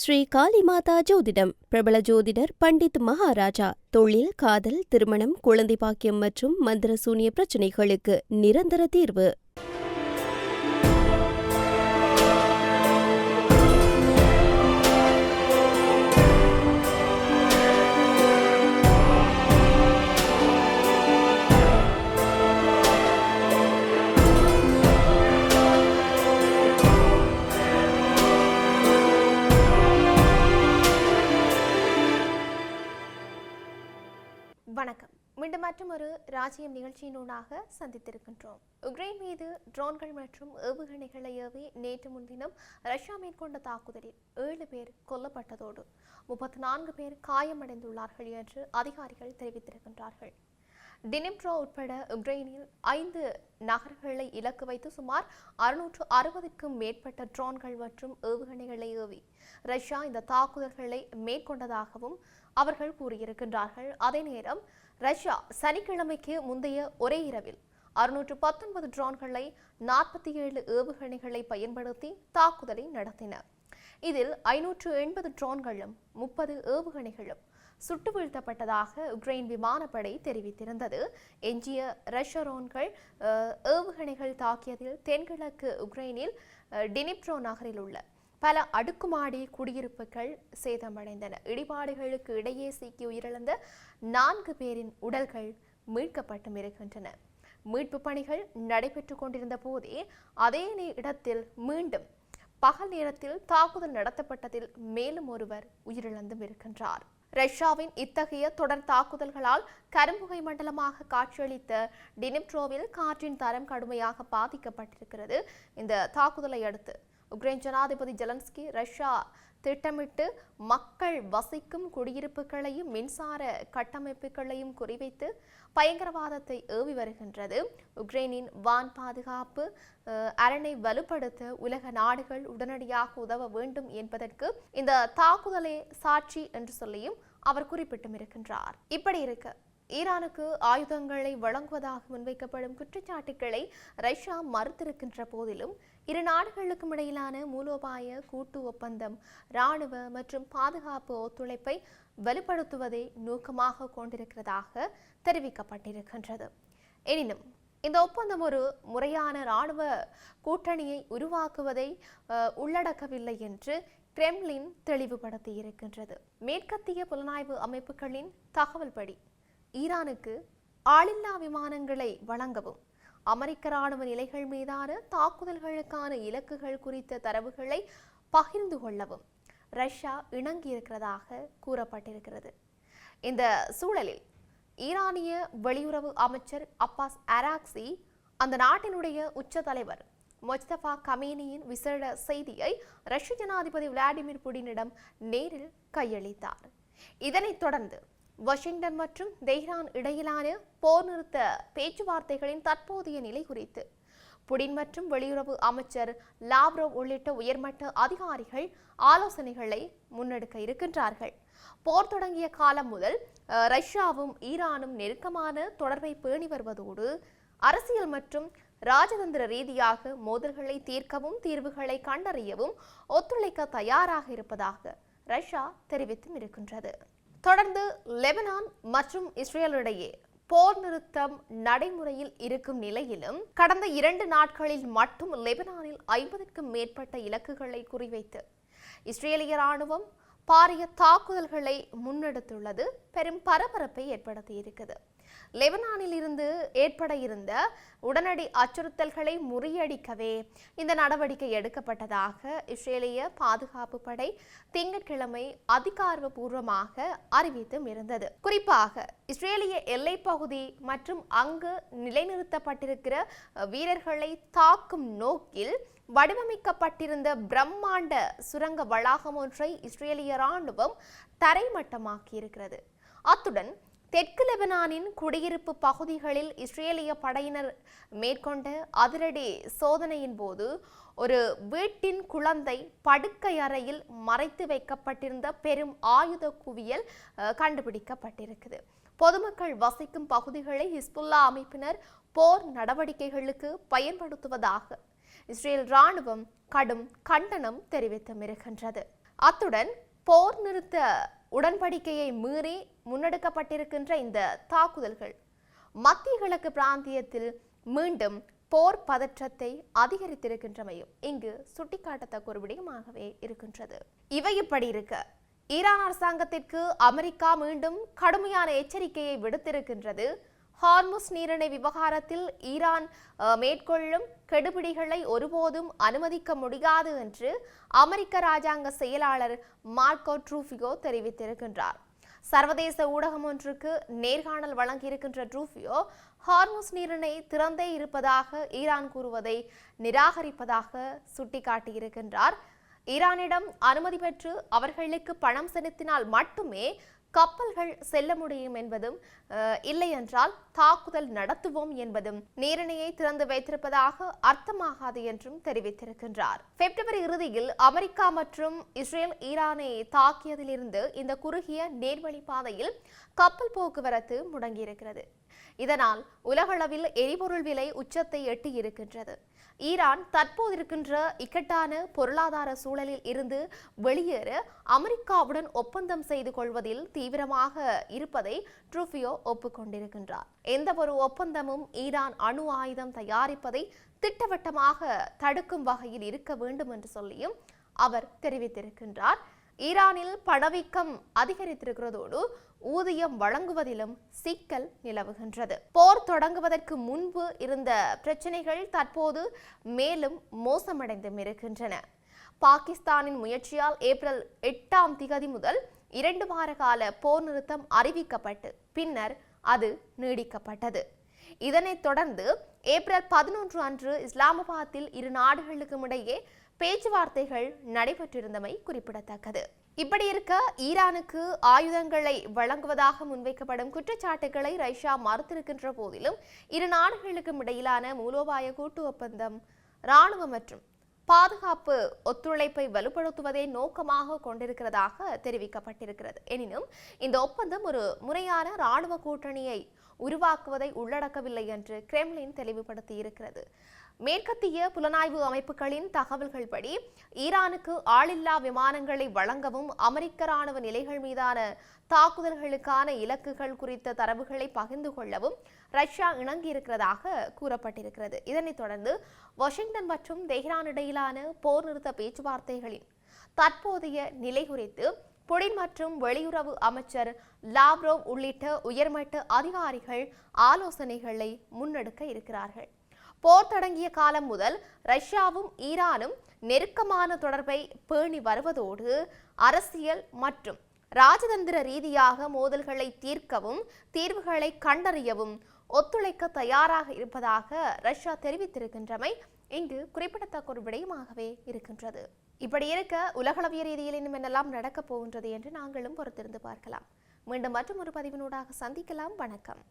ஸ்ரீ காளிமாதா ஜோதிடம் பிரபல ஜோதிடர் பண்டித் மகாராஜா. தொழில், காதல், திருமணம், குழந்தை பாக்கியம் மற்றும் மந்திர சூனிய பிரச்சினைகளுக்கு நிரந்தர தீர்வு. வணக்கம். மீண்டும் மற்றொரு ராஜ்யம் நிகழ்ச்சியினூடாக சந்தித்திருக்கின்றோம். உக்ரைன் மீது ட்ரோன்கள் மற்றும் ஏவுகணைகளை ஏவி நேற்று முன்தினம் ரஷ்யா மேற்கொண்ட தாக்குதலில் 7 பேர் கொல்லப்பட்டதோடு 34 பேர் காயமடைந்துள்ளார்கள் என்று அதிகாரிகள் தெரிவித்திருக்கின்றார்கள். டினிப்ரோ உட்பட உக்ரைனில் 5 நகர்களை இலக்கு வைத்து சுமார் 660க்கும் மேற்பட்ட ட்ரோன்கள் மற்றும் ஏவுகணைகளை ஏவி ரஷ்யா இந்த தாக்குதல்களை மேற்கொண்டதாகவும் அவர்கள் கூறியிருக்கின்றார்கள். அதே நேரம் ரஷ்யா சனிக்கிழமைக்கு முந்தைய ஒரே இரவில் 619 ட்ரோன்களை 47 ஏவுகணைகளை பயன்படுத்தி தாக்குதலை நடத்தின. இதில் 580 ட்ரோன்களும் 30 ஏவுகணைகளும் சுட்டு வீழ்த்தப்பட்டதாக உக்ரைன் விமானப்படை தெரிவித்திருந்தது. எஞ்சிய ரஷ்ய ட்ரோன்கள் ஏவுகணைகள் தாக்கியதில் தென்கிழக்கு உக்ரைனில் டினிப்ரோ நகரில் உள்ள பல அடுக்குமாடி குடியிருப்புகள் சேதமடைந்தன. இடிபாடுகளுக்கு இடையே சிக்கி உயிரிழந்த 4 பேரின் உடல்கள் மீட்கப்பட்டும் இருக்கின்றன. மீட்பு பணிகள் நடைபெற்றுக் கொண்டிருந்த போதே அதே இடத்தில் மீண்டும் பகல் நேரத்தில் தாக்குதல் நடத்தப்பட்டதில் மேலும் ஒருவர் உயிரிழந்தும் இருக்கின்றார். ரஷ்யாவின் இத்தகைய தொடர் தாக்குதல்களால் கரும்புகை மண்டலமாக காட்சியளித்த டினிப்ரோவில் காற்றின் தரம் கடுமையாக பாதிக்கப்பட்டிருக்கிறது. இந்த தாக்குதலை அடுத்து உக்ரைன் ஜனாதிபதி ஜெலன்ஸ்கி ரஷ்யா திட்டமிட்டு மக்கள் வசிக்கும் குடியிருப்புகளையும் மின்சார கட்டமைப்புகளையும் குறிவைத்து பயங்கரவாதத்தை ஏவி வருகின்றது. உக்ரைனின் வான் பாதுகாப்பு அரணை வலுப்படுத்த உலக நாடுகள் உடனடியாக உதவ வேண்டும் என்பதற்கு இந்த தாக்குதலே சாட்சி என்று சொல்லியும் அவர் குறிப்பிட்டும் இருக்கின்றார். இப்படி இருக்க ஈரானுக்கு ஆயுதங்களை வழங்குவதாக முன்வைக்கப்படும் குற்றச்சாட்டுகளை ரஷ்யா மறுத்திருக்கின்ற போதிலும் இரு நாடுகளுக்கும் இடையிலான மூலோபாய கூட்டு ஒப்பந்தம் இராணுவ மற்றும் பாதுகாப்பு ஒத்துழைப்பை வலுப்படுத்துவதை நோக்கமாக கொண்டிருக்கிறதாக தெரிவிக்கப்பட்டிருக்கின்றது. எனினும் இந்த ஒப்பந்தம் ஒரு முறையான இராணுவ கூட்டணியை உருவாக்குவதை உள்ளடக்கவில்லை என்று கிரெம்ளின் தெளிவுபடுத்தி இருக்கின்றது. மேற்கத்திய புலனாய்வு அமைப்புகளின் தகவல்படி ஈரானுக்கு ஆளில்லா விமானங்களை வழங்கவும் அமெரிக்க ராணுவ நிலைகள் மீதான தாக்குதல்களுக்கான இலக்குகள் குறித்த தரவுகளை பகிர்ந்து கொள்ளவும் ரஷ்யா இணங்கியிருக்கிறதாக கூறப்பட்டிருக்கிறது. இந்த சூழலில் ஈரானிய வெளியுறவு அமைச்சர் அப்பாஸ் அராக்சி அந்த நாட்டினுடைய உச்ச தலைவர் மொஜ்தபா கமேனியின் விசேட செய்தியை ரஷ்ய ஜனாதிபதி விளாடிமிர் புடினிடம் நேரில் கையளித்தார். இதனைத் தொடர்ந்து வாஷிங்டன் மற்றும் தெஹ்ரான் இடையிலான போர் நிறுத்த பேச்சுவார்த்தைகளின் தற்போதைய நிலை குறித்து புடின் மற்றும் வெளியுறவு அமைச்சர் லாவ்ரோவ் உள்ளிட்ட உயர்மட்ட அதிகாரிகள் ஆலோசனைகளை முன்னெடுக்க இருக்கின்றார்கள். போர் தொடங்கிய காலம் முதல் ரஷ்யாவும் ஈரானும் நெருக்கமான தொடர்பை பேணி வருவதோடு அரசியல் மற்றும் ராஜதந்திர ரீதியாக மோதல்களை தீர்க்கவும் தீர்வுகளை கண்டறியவும் ஒத்துழைக்க தயாராக இருப்பதாக ரஷ்யா தெரிவித்தும் இருக்கின்றது. தொடர்ந்து லெபனான் மற்றும் இஸ்ரேலிடையே போர் நிறுத்தம் நடைமுறையில் இருக்கும் நிலையிலும் கடந்த 2 நாட்களில் மட்டும் லெபனானில் 50க்கும் மேற்பட்ட இலக்குகளை குறிவைத்து இஸ்ரேலிய ராணுவம் பாரிய தாக்குதல்களை முன்னெடுத்துள்ளது பெரும் பரபரப்பை ஏற்படுத்தியிருக்கிறது. லெபனானில் இருந்து ஏற்பட இருந்த உடனடி அச்சுறுத்தல்களை முறியடிக்கவே இந்த நடவடிக்கை எடுக்கப்பட்டதாக இஸ்ரேலிய பாதுகாப்பு படை திங்கட்கிழமை அதிகாரப்பூர்வமாக அறிவித்தும் இருந்தது. குறிப்பாக இஸ்ரேலிய எல்லைப் பகுதி மற்றும் அங்கு நிலைநிறுத்தப்பட்டிருக்கிற வீரர்களை தாக்கும் நோக்கில் வடிவமைக்கப்பட்டிருந்த பிரம்மாண்ட சுரங்க வளாகம் ஒன்றை இஸ்ரேலிய ராணுவம் தரைமட்டமாக்கியிருக்கிறது. அத்துடன் தெற்கு லெபனானின் குடியிருப்பு பகுதிகளில் இஸ்ரேலிய படையினர் மேற்கொண்ட அதிரடி சோதனையின் போது ஒரு வீட்டின் குழந்தை படுக்கை அறையில் மறைத்து வைக்கப்பட்டிருந்த பெரும் ஆயுத குவியல் கண்டுபிடிக்கப்பட்டிருக்குது. பொதுமக்கள் வசிக்கும் பகுதிகளை ஹிஸ்புல்லா அமைப்பினர் போர் நடவடிக்கைகளுக்கு பயன்படுத்துவதாக இஸ்ரேல் ராணுவம் கடும் கண்டனம் தெரிவித்தும் இருக்கின்றது. அத்துடன் போர் நிறுத்த உடன்படிக்கையை மீறி முன்னெடுக்கப்பட்டிருக்கின்ற இந்த தாக்குதல்கள் மத்திய கிழக்கு பிராந்தியத்தில் மீண்டும் போர் பதற்றத்தை அதிகரித்திருக்கின்றமையும் இங்கு சுட்டிக்காட்டத்தக்க ஒரு விடயமாகவே இருக்கின்றது. இவை இப்படி இருக்க ஈரான் அரசாங்கத்திற்கு அமெரிக்கா மீண்டும் கடுமையான எச்சரிக்கையை விடுத்திருக்கின்றது. ஹார்முஸ் நீரிணை விவகாரத்தில் ஈரான் மேற்கொள்ளும் கெடுபிடிகளை ஒருபோதும் அனுமதிக்க முடியாது என்று அமெரிக்க ராஜாங்க செயலாளர் மார்க்கோ ரூபியோ தெரிவித்திருக்கின்றார். சர்வதேச ஊடகம் ஒன்றுக்கு நேர்காணல் வழங்கியிருக்கின்ற ரூபியோ ஹார்முஸ் நீரிணை திறந்தே இருப்பதாக ஈரான் கூறுவதை நிராகரிப்பதாக சுட்டிக்காட்டியிருக்கின்றார். ஈரானிடம் அனுமதி பெற்று அவர்களுக்கு பணம் செலுத்தினால் மட்டுமே கப்பல்கள் செல்ல முடியும் என்பதும், இல்லை என்றால் தாக்குதல் நடத்துவோம் என்பதும் நீரிணையை திறந்து வைத்திருப்பதாக அர்த்தமாகாது என்றும் தெரிவித்திருக்கின்றார். பிப்ரவரி இறுதியில் அமெரிக்கா மற்றும் இஸ்ரேல் ஈரானை தாக்கியதிலிருந்து இந்த குறுகிய நேர்வழி பாதையில் கப்பல் போக்குவரத்து முடங்கியிருக்கிறது. இதனால் உலகளவில் எரிபொருள் விலை உச்சத்தை எட்டியிருக்கின்றது. ஈரான் தற்போது இருக்கின்ற இக்கட்டான பொருளாதார சூழலில் இருந்து வெளியேற அமெரிக்காவுடன் ஒப்பந்தம் செய்து கொள்வதில் தீவிரமாக இருப்பதை ரூபியோ ஒப்புக்கொண்டிருக்கின்றார். எந்த ஒரு ஒப்பந்தமும் ஈரான் அணு ஆயுதம் தயாரிப்பதை திட்டவட்டமாக தடுக்கும் வகையில் இருக்க வேண்டும் என்று சொல்லியும் அவர் தெரிவித்திருக்கின்றார். ஈரானில் பணவீக்கம் அதிகரித்திருக்கிறதோடு ஊதியம் வழங்குவதிலும் சிக்கல் நிலவுகின்றது. போர் தொடங்குவதற்கு முன்பு இருந்த பிரச்சனைகள் தற்போது மேலும் மோசமடைந்தும் இருக்கின்றன. பாகிஸ்தானின் முயற்சியால் ஏப்ரல் 8 முதல் 2 வார கால போர் நிறுத்தம் அறிவிக்கப்பட்டு பின்னர் அது நீடிக்கப்பட்டது. இதனைத் தொடர்ந்து ஏப்ரல் 11 அன்று இஸ்லாமாபாத்தில் இரு நாடுகளுக்கும் இடையே பேச்சுவார்த்தைகள் நடைபெற்றிருந்தமை குறிப்பிடத்தக்கது. இப்படி இருக்க ஈரானுக்கு ஆயுதங்களை வழங்குவதாக முன்வைக்கப்படும் குற்றச்சாட்டுகளை ரஷ்யா மறுத்திருக்கின்ற போதிலும் இரு நாடுகளுக்கும் இடையிலான மூலோபாய கூட்டு ஒப்பந்தம் இராணுவ மற்றும் பாதுகாப்பு ஒத்துழைப்பை வலுப்படுத்துவதை நோக்கமாக கொண்டிருக்கிறதாக தெரிவிக்கப்பட்டிருக்கிறது. எனினும் இந்த ஒப்பந்தம் ஒரு முறையான இராணுவ கூட்டணியை உருவாக்குவதை உள்ளடக்கவில்லை என்று கிரெம்ளின் தெளிவுபடுத்தி இருக்கிறது. மேற்கத்திய புலனாய்வு அமைப்புகளின் தகவல்கள் படி ஈரானுக்கு ஆளில்லா விமானங்களை வழங்கவும் அமெரிக்க ராணுவ நிலைகள் மீதான தாக்குதல்களுக்கான இலக்குகள் குறித்த தரவுகளை பகிர்ந்து கொள்ளவும் ரஷ்யா இணங்கியிருக்கிறதாக கூறப்பட்டிருக்கிறது. இதனைத் தொடர்ந்து வாஷிங்டன் மற்றும் தெஹ்ரான் இடையிலான போர் நிறுத்த பேச்சுவார்த்தைகளின் தற்போதைய நிலை குறித்து புடின் மற்றும் வெளியுறவு அமைச்சர் லாவ்ரோவ் உள்ளிட்ட உயர்மட்ட அதிகாரிகள் ஆலோசனைகளை முன்னெடுக்க இருக்கிறார்கள். போர் தொடங்கிய காலம் முதல் ரஷ்யாவும் ஈரானும் நெருக்கமான தொடர்பை பேணி வருவதோடு அரசியல் மற்றும் ராஜதந்திர ரீதியாக மோதல்களை தீர்க்கவும் தீர்வுகளை கண்டறியவும் ஒத்துழைக்க தயாராக இருப்பதாக ரஷ்யா தெரிவித்திருக்கின்றமை இங்கு குறிப்பிடத்தக்க ஒரு விடயமாகவே இருக்கின்றது. இப்படி இருக்க உலகளவிய ரீதியில் இன்னும் என்னெல்லாம் நடக்கப் போகின்றது என்று நாங்களும் பொறுத்திருந்து பார்க்கலாம். மீண்டும் மற்றும் ஒரு பதிவினூடாக சந்திக்கலாம். வணக்கம்.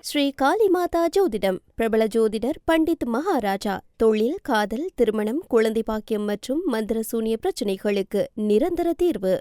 ஸ்ரீ காளிமாதா ஜோதிடம் பிரபல ஜோதிடர் பண்டித் மகாராஜா. தொழில், காதல், திருமணம், குழந்தை பாக்கியம் மற்றும் மந்திர சூனிய பிரச்சினைகளுக்கு நிரந்தர தீர்வு.